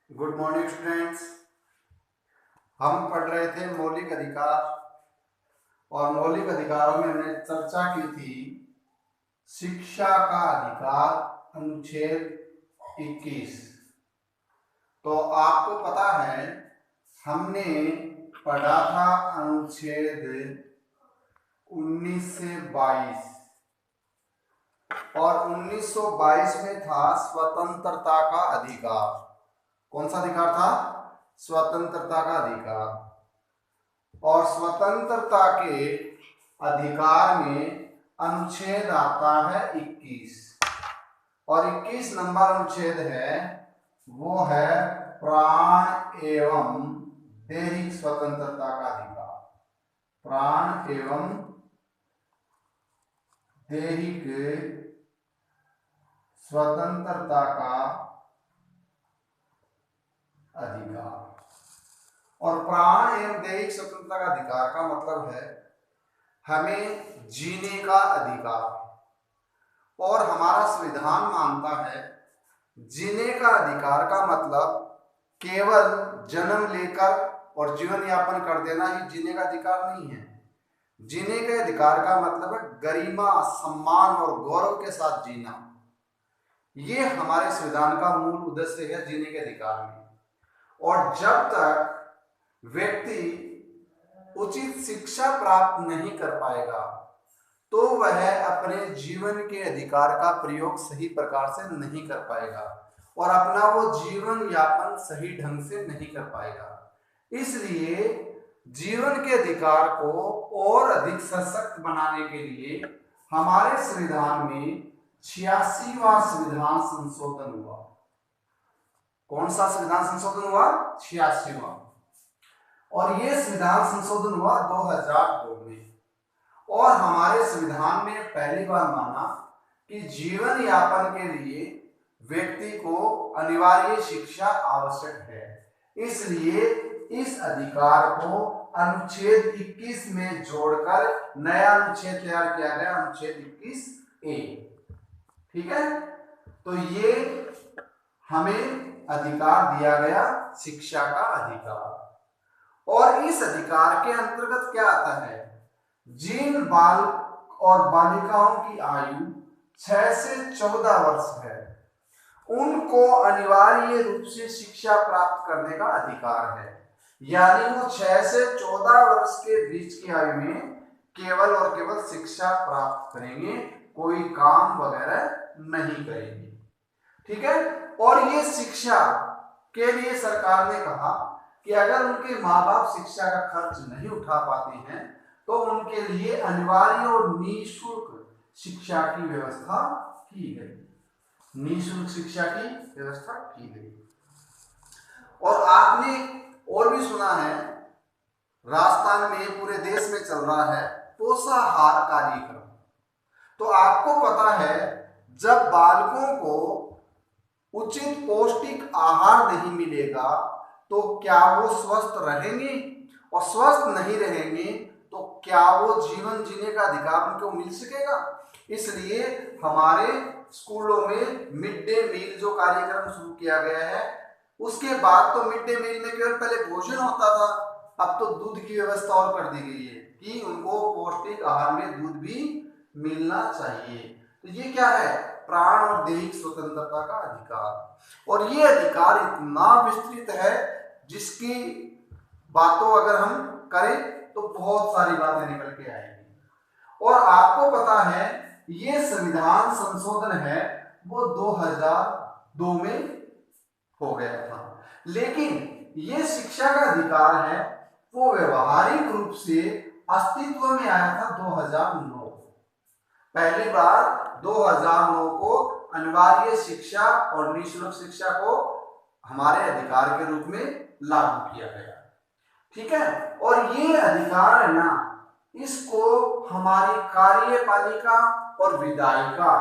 Good morning students. हम पढ़ रहे थे मौलिक अधिकार और मौलिक अधिकारों में हमने चर्चा की थी शिक्षा का अधिकार अनुच्छेद 21। तो आपको पता है हमने पढ़ा था अनुच्छेद 19 से 22 और 1922 में था स्वतंत्रता का अधिकार। कौन सा अधिकार था? स्वतंत्रता का अधिकार। और स्वतंत्रता के अधिकार में अनुच्छेद आता है 21 और 21 नंबर अनुच्छेद है वो है प्राण एवं दैहिक स्वतंत्रता का अधिकार। प्राण एवं दैहिक स्वतंत्रता का अधिकार। और प्राण एवं दैहिक स्वतंत्रता का अधिकार का मतलब है हमें जीने का अधिकार। और हमारा संविधान मानता है जीने का अधिकार का मतलब केवल जन्म लेकर और जीवन यापन कर देना ही जीने का अधिकार नहीं है। जीने के अधिकार का मतलब है गरिमा, सम्मान और गौरव के साथ जीना। ये हमारे संविधान का मूल उद्देश्य है जीने के अधिकार में। और जब तक व्यक्ति उचित शिक्षा प्राप्त नहीं कर पाएगा तो वह अपने जीवन के अधिकार का प्रयोग सही प्रकार से नहीं कर पाएगा और अपना वो जीवन यापन सही ढंग से नहीं कर पाएगा। इसलिए जीवन के अधिकार को और अधिक सशक्त बनाने के लिए हमारे संविधान में 86वां संविधान संशोधन हुआ। कौन सा संविधान संशोधन हुआ? 86वां। और ये संविधान संशोधन हुआ 2002 में। और हमारे संविधान ने पहली बार माना कि जीवन यापन के लिए व्यक्ति को अनिवार्य शिक्षा आवश्यक है। इसलिए इस अधिकार को अनुच्छेद 21 में जोड़कर नया अनुच्छेद तैयार किया गया, अनुच्छेद 21A। ठीक है, तो ये हमें अधिकार दिया गया शिक्षा का अधिकार। और इस अधिकार के अंतर्गत क्या आता है? जिन बालक और बालिकाओं की आयु 6 से 14 वर्ष है उनको अनिवार्य रूप से शिक्षा प्राप्त करने का अधिकार है। यानी वो 6 से 14 वर्ष के बीच की आयु में केवल और केवल शिक्षा प्राप्त करेंगे, कोई काम वगैरह नहीं करेंगे। ठीक है, और ये शिक्षा के लिए सरकार ने कहा कि अगर उनके माँ बाप शिक्षा का खर्च नहीं उठा पाते हैं तो उनके लिए अनिवार्य और निःशुल्क शिक्षा की व्यवस्था की गई। निःशुल्क शिक्षा की व्यवस्था की गई। और आपने और भी सुना है, राजस्थान में पूरे देश में चल रहा है पोषाहार कार्यक्रम। तो आपको पता है जब बालकों को उचित पौष्टिक आहार नहीं मिलेगा तो क्या वो स्वस्थ रहेंगे? और स्वस्थ नहीं रहेंगे तो क्या वो जीवन जीने का अधिकार उनको मिल सकेगा? इसलिए हमारे स्कूलों में मिड डे मील जो कार्यक्रम शुरू किया गया है, उसके बाद तो मिड डे मील में केवल पहले भोजन होता था, अब तो दूध की व्यवस्था और कर दी गई है कि उनको पौष्टिक आहार में दूध भी मिलना चाहिए। तो ये क्या है? प्राण और दैहिक स्वतंत्रता का अधिकार। और ये अधिकार इतना विस्तृत है जिसकी बातों अगर हम करें तो बहुत सारी बातें निकल के आएंगी। और आपको पता है ये संविधान संशोधन है वो 2002 में हो गया था, लेकिन ये शिक्षा का अधिकार है वो व्यवहारिक रूप से अस्तित्व में आया था 2009। पहली बार 2009 को अनिवार्य शिक्षा और निःशुल्क शिक्षा को हमारे अधिकार के रूप में लागू किया गया। ठीक है, और ये अधिकार है ना, इसको हमारी कार्यपालिका और विधायिका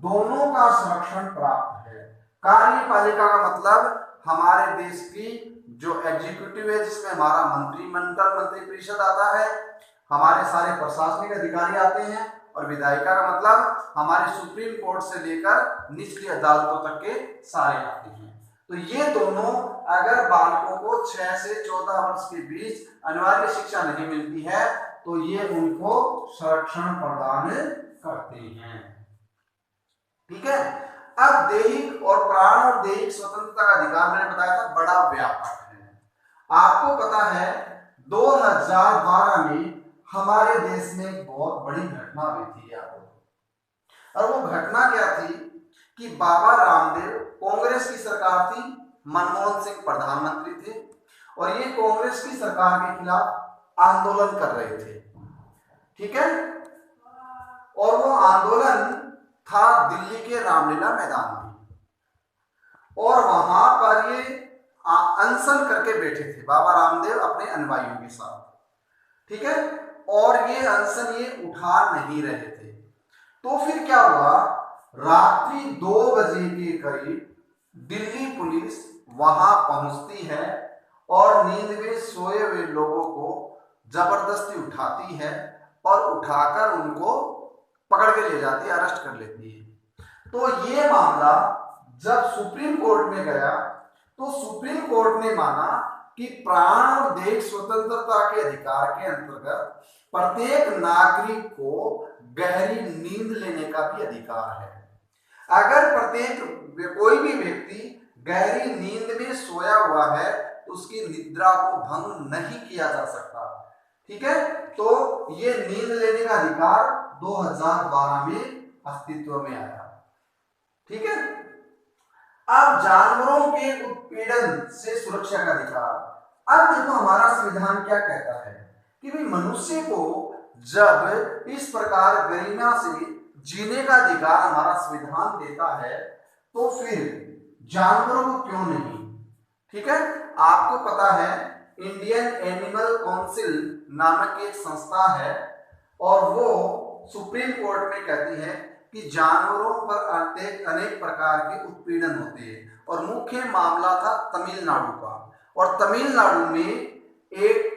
दोनों का संरक्षण प्राप्त है। कार्यपालिका का मतलब हमारे देश की जो एग्जीक्यूटिव है जिसमें हमारा मंत्रिमंडल, मंत्रिपरिषद आता है, हमारे सारे प्रशासनिक अधिकारी आते हैं। और विधायिका का मतलब हमारे सुप्रीम कोर्ट से लेकर निचली अदालतों तक के सारे आते हैं। तो ये दोनों अगर बालकों को 6 से 14 वर्ष के बीच अनिवार्य शिक्षा नहीं मिलती है तो ये उनको संरक्षण प्रदान करते हैं। ठीक है। अब दैहिक और प्राण और दैहिक स्वतंत्रता का अधिकार मैंने बताया था बड़ा व्यापक है। आपको पता है 2012 में हमारे देश में एक बहुत बड़ी घटना हुई थी और वो घटना क्या थी कि बाबा रामदेव, कांग्रेस की सरकार थी, मनमोहन सिंह प्रधानमंत्री थे और ये कांग्रेस की सरकार के खिलाफ आंदोलन कर रहे थे। ठीक है। और वो आंदोलन था दिल्ली के रामलीला मैदान में और वहां पर ये अनशन करके बैठे थे बाबा रामदेव अपने अनुयायियों के साथ। ठीक है। और ये अनशन ये उठा नहीं रहे थे। तो फिर क्या हुआ, रात्रि 2 बजे के करीब दिल्ली पुलिस वहां पहुंचती है और नींद में सोए हुए लोगों को जबरदस्ती उठाती है और उठाकर उनको पकड़ के ले जाती है, अरेस्ट कर लेती है। तो ये मामला जब सुप्रीम कोर्ट में गया तो सुप्रीम कोर्ट ने माना कि प्राण और दैहिक स्वतंत्रता के अधिकार के अंतर्गत प्रत्येक नागरिक को गहरी नींद लेने का भी अधिकार है। अगर कोई भी व्यक्ति गहरी नींद में सोया हुआ है तो उसकी निद्रा को भंग नहीं किया जा सकता। ठीक है। तो ये नींद लेने का अधिकार 2012 में अस्तित्व में आया। ठीक है। अब जानवरों के उत्पीड़न से सुरक्षा का अधिकार। अब देखो हमारा संविधान क्या कहता है कि भाई मनुष्य को जब इस प्रकार गरिमा से जीने का अधिकार हमारा संविधान देता है तो फिर जानवरों को क्यों नहीं। ठीक है। आपको पता है इंडियन एनिमल काउंसिल नामक एक संस्था है और वो सुप्रीम कोर्ट में कहती है कि जानवरों पर अनेक प्रकार के उत्पीड़न होते हैं और मुख्य मामला था तमिलनाडु का। और तमिलनाडु में एक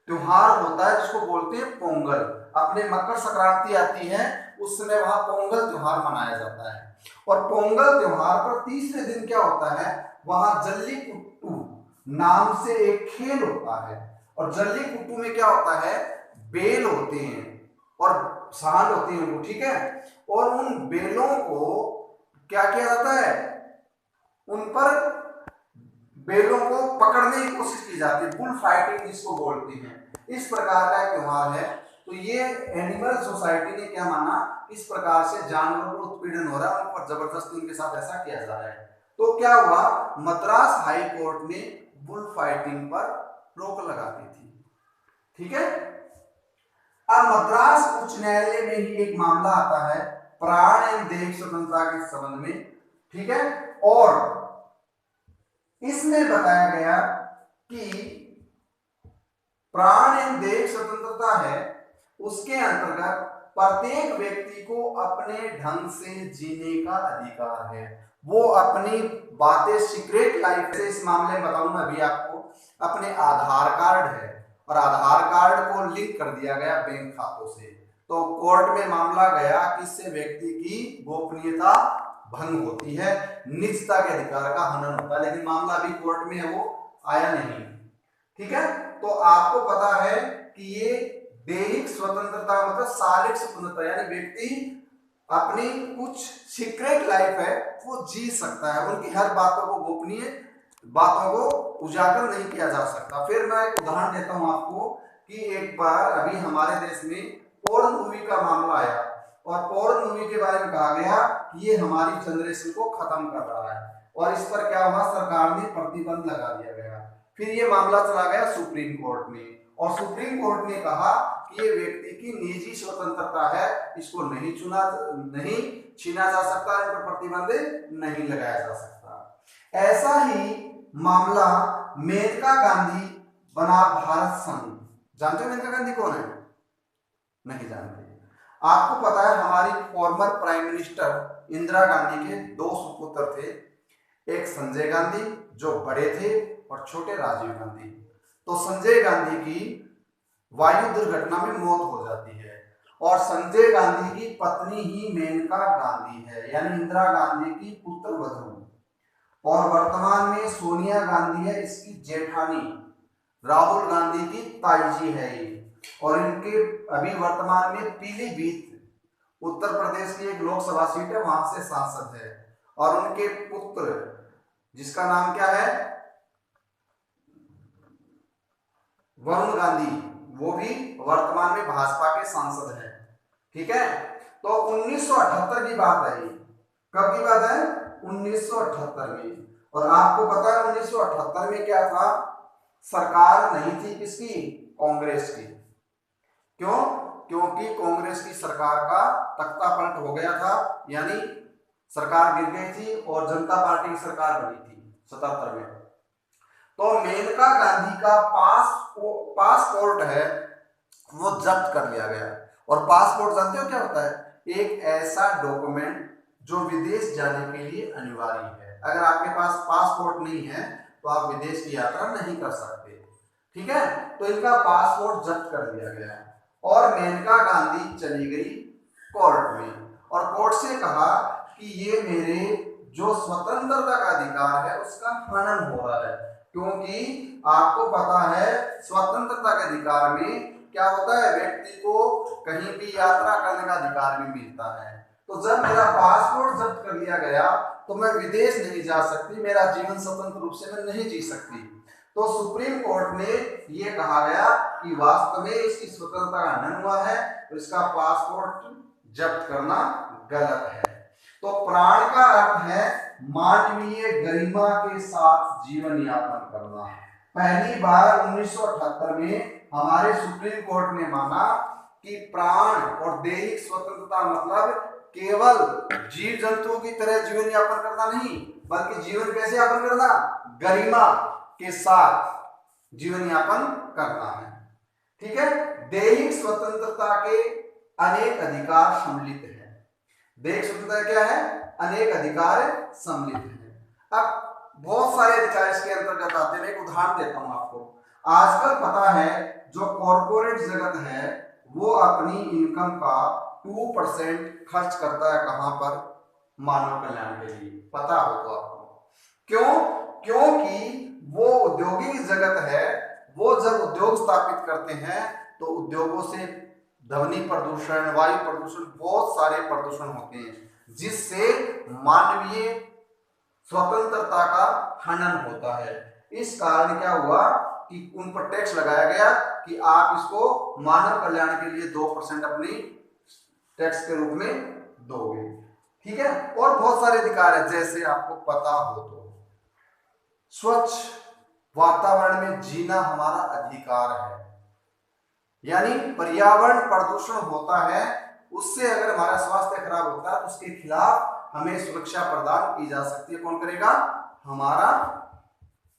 त्योहार होता है जिसको बोलते हैं पोंगल। अपने मकर संक्रांति आती है उस समय वहां पोंगल त्योहार मनाया जाता है और पोंगल त्योहार पर तीसरे दिन क्या होता है, वहां जल्ली कुट्टू नाम से एक खेल होता है और जल्ली कुट्टू में क्या होता है, बेल होते हैं और सांड होती है उनको। ठीक है। और उन बेलों को क्या किया जाता है, उन पर बेलों को पकड़ने की कोशिश की जाती है, बुल फाइटिंग जिसको बोलते हैं। इस प्रकार का एक त्योहार है। तो ये एनिमल सोसाइटी ने क्या माना, इस प्रकार से जानवरों को उत्पीड़न हो रहा है, उन पर जबरदस्ती उनके साथ ऐसा किया जा रहा है। तो क्या हुआ, मद्रास हाई कोर्ट ने बुल फाइटिंग पर रोक लगा दी थी। ठीक है। अब मद्रास उच्च न्यायालय में ही एक मामला आता है प्राण एवं दैहिक स्वतंत्रता के संबंध में। ठीक है। और इसमें बताया गया कि प्राण एवं दैहिक स्वतंत्रता है, उसके अंतर्गत प्रत्येक व्यक्ति को अपने ढंग से जीने का अधिकार है। वो अपनी बातें सीक्रेट लाइफ से, इस मामले में बताऊंगा अभी आपको, अपने आधार कार्ड है और आधार कार्ड को लिंक कर दिया गया बैंक खातों से। तो कोर्ट में मामला गया कि इससे व्यक्ति की गोपनीयता भंग होती है, निजता के अधिकार का हनन होता है, लेकिन मामला अभी कोर्ट में है, वो आया नहीं। ठीक है। तो आपको पता है कि ये दैहिक स्वतंत्रता मतलब शारीरिक स्वतंत्रता, यानी व्यक्ति अपनी कुछ सीक्रेट लाइफ है वो जी सकता है, उनकी हर बातों को, गोपनीय बातों को उजागर नहीं किया जा सकता। फिर मैं एक उदाहरण देता हूं आपको कि एक बार अभी हमारे देश में पोर्न मूवी का मामला आया और पोर्न मूवी के बारे में कहा गया कि ये हमारी जनरेशन को खत्म कर रहा है और इस पर क्या हुआ, सरकार ने प्रतिबंध लगा दिया गया। फिर ये मामला चला गया सुप्रीम कोर्ट में और सुप्रीम कोर्ट ने कहा कि ये व्यक्ति की निजी स्वतंत्रता है, इसको नहीं छीना जा सकता, इन पर प्रतिबंध नहीं लगाया जा सकता। ऐसा ही मामला मेनका गांधी बनाम भारत संघ। जानते हो मेनका गांधी कौन है? नहीं जानते। आपको पता है हमारी former prime minister Indira Gandhi के 2 सुपुत्र थे, एक संजय गांधी जो बड़े थे और छोटे राजीव गांधी। तो संजय गांधी की वायु दुर्घटना में मौत हो जाती है और संजय गांधी की पत्नी ही मेनका गांधी है, यानी इंदिरा गांधी की पुत्र वधू। और वर्तमान में सोनिया गांधी है इसकी जेठानी, राहुल गांधी की ताई जी है ये। और इनके अभी वर्तमान में पीलीभीत उत्तर प्रदेश की एक लोकसभा सीट है, वहां से सांसद है। और उनके पुत्र जिसका नाम क्या है, वरुण गांधी, वो भी वर्तमान में भाजपा के सांसद हैं। ठीक है, तो 1978 की बात है ये। कब की बात है? 1978 में। और आपको पता है 1978 में क्या था? सरकार नहीं थी किसकी? कांग्रेस की। क्यों? क्योंकि कांग्रेस की सरकार का तख्ता पलट हो गया था, यानी सरकार गिर गई थी और जनता पार्टी की सरकार बनी थी 77 में। तो मेनका गांधी का पासपोर्ट है वो जब्त कर लिया गया। और पासपोर्ट जानते हो क्या होता है? एक ऐसा डॉक्यूमेंट जो विदेश जाने के लिए अनिवार्य है। अगर आपके पास पासपोर्ट नहीं है तो आप विदेश की यात्रा नहीं कर सकते। ठीक है, तो इनका पासपोर्ट जब्त कर दिया गया और मेनका गांधी चली गई कोर्ट में और कोर्ट से कहा कि ये मेरे जो स्वतंत्रता का अधिकार है उसका हनन हो रहा है। क्योंकि आपको पता है स्वतंत्रता के अधिकार में क्या होता है, व्यक्ति को कहीं भी यात्रा करने का अधिकार भी मिलता है। तो जब मेरा पासपोर्ट जब्त कर लिया गया तो मैं विदेश नहीं जा सकती, मेरा जीवन स्वतंत्र रूप से मैं नहीं जी सकती। तो सुप्रीम कोर्ट ने ये कहा गया कि वास्तव में इसकी स्वतंत्रता का हनन हुआ है और इसका पासपोर्ट जब्त करना गलत है। तो प्राण का अर्थ है मानवीय गरिमा के साथ जीवन यापन करना। पहली बार 1978 में हमारे सुप्रीम कोर्ट ने माना कि प्राण और दैहिक स्वतंत्रता मतलब केवल जीव जंतुओं की तरह जीवन यापन करना नहीं, बल्कि जीवन कैसे यापन करना? गरिमा के साथ जीवन यापन करना है। ठीक है, दैहिक स्वतंत्रता के अनेक अधिकार सम्मिलित हैं। दैहिक स्वतंत्रता क्या है? अनेक अधिकार सम्मिलित हैं। अब बहुत सारे अधिकार इसके अंतर्गत आते हैं। एक उदाहरण देता हूं आपको। आजकल पता है जो कॉर्पोरेट जगत है वो अपनी इनकम का 2% खर्च करता है कहां पर? मानव कल्याण के लिए। पता हो तो आपको क्यों? क्योंकि वो औद्योगिक जगत है, वो जब उद्योग स्थापित करते हैं तो उद्योगों से ध्वनि प्रदूषण, वायु प्रदूषण, बहुत सारे प्रदूषण होते हैं जिससे मानवीय स्वतंत्रता का हनन होता है। इस कारण क्या हुआ कि उन पर टैक्स लगाया गया कि आप इसको मानव कल्याण के लिए 2% अपनी टैक्स के रूप में दोगे। ठीक है, और बहुत सारे अधिकार है जैसे आपको पता हो तो स्वच्छ वातावरण में जीना हमारा अधिकार है। यानी पर्यावरण प्रदूषण होता है, उससे अगर हमारा स्वास्थ्य खराब होता है तो उसके खिलाफ हमें सुरक्षा प्रदान की जा सकती है। कौन करेगा? हमारा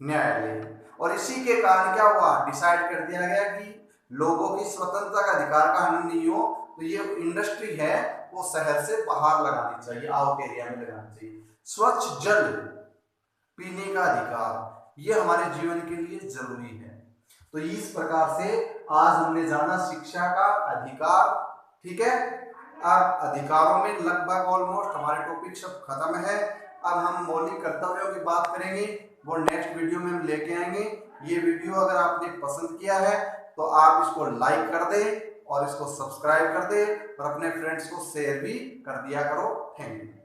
न्यायालय। और इसी के कारण क्या हुआ? डिसाइड कर दिया गया कि लोगों की स्वतंत्रता का अधिकार का हनन नहीं हो तो ये इंडस्ट्री है वो शहर से बाहर लगानी चाहिए, आउट एरिया में लगानी चाहिए। स्वच्छ जल पीने का अधिकार ये हमारे जीवन के लिए जरूरी है। तो इस प्रकार से आज हमने जाना शिक्षा का अधिकार। ठीक है, अब अधिकारों में लगभग ऑलमोस्ट हमारे टॉपिक सब खत्म है। अब हम मौलिक कर्तव्यों की बात करेंगे, वो नेक्स्ट वीडियो में हम लेके आएंगे। ये वीडियो अगर आपने पसंद किया है तो आप इसको लाइक कर दें और इसको सब्सक्राइब कर दें और अपने फ्रेंड्स को शेयर भी कर दिया करो। Thank you.